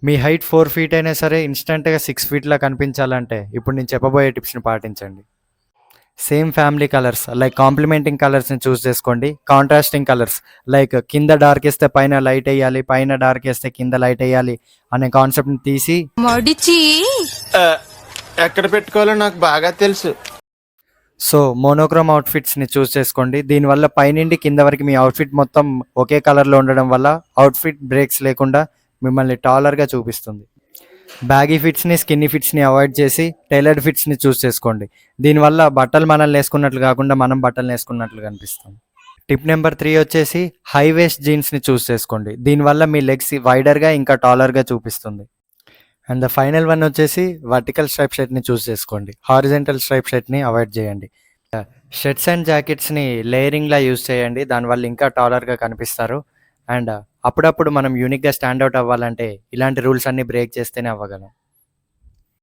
మీ height 4 feet అయినా సరే ఇన్‌స్టంట్‌గా 6 ఫీట్‌లా కనిపించాలంటే ఇప్పుడు నేను చెప్పబోయే టిప్స్‌ని పాటించండి. Same family colours like complementing కలర్స్‌ని చూస్ చేసుకోండి. కాంట్రాస్టింగ్ కలర్స్ లైక్ కింద డార్క్ ఏస్తే పైన లైట్ ఎయ్యాలి. పైన డార్క్ ఏస్తే కింద లైట్ ఎయ్యాలి అనే కాన్సెప్ట్‌ని తీసి మడిచి ఆ, ఎక్కడ పెట్టుకోవాలో నాకు బాగా తెలుసు. సో, మోనోక్రోమ్ అవుట్‌ఫిట్స్‌ని చూస్ చేసుకోండి. దీనివల్ల పైనుండి కింద వరకు మీ అవుట్‌ఫిట్ మొత్తం ఒకే కలర్‌లో ఉండడం వల్ల అవుట్‌ఫిట్ బ్రేక్స్ లేకుండా మిమ్మల్ని టాలర్‌గా చూపిస్తుంది. బ్యాగీ ఫిట్స్‌ని, స్కిన్నీ ఫిట్స్‌ని అవాయిడ్ చేసి టైలర్డ్ ఫిట్స్‌ని చూస్ చేసుకోండి. దీనివల్ల బట్టలు మనల్ని ఏసుకున్నట్లు కాకుండా మనం బట్టల్ని ఏసుకున్నట్లు కనిపిస్తాం. టిప్ నెంబర్ 3 వచ్చేసి హై వేస్ట్ జీన్స్‌ని చూస్ చేసుకోండి. దీనివల్ల మీ లెగ్స్ వైడర్‌గా ఇంకా టాలర్‌గా చూపిస్తుంది. అండ్ ద ఫైనల్ వన్ వచ్చేసి వర్టికల్ స్ట్రైప్ షర్ట్‌ని చూస్ చేసుకోండి. హారిజాంటల్ స్ట్రైప్ షర్ట్‌ని అవాయిడ్ చేయండి. షర్ట్స్ అండ్ జాకెట్స్‌ని లేయరింగ్‌లా యూజ్ చేయండి. దానివల్ల ఇంకా టాలర్‌గా కనిపిస్తారు. అండ్ అప్పుడప్పుడు మనం యూనిక్‌గా స్టాండ్ ఔట్ అవ్వాలంటే ఇలాంటి రూల్స్ అన్నీ బ్రేక్ చేస్తేనే అవ్వగలం.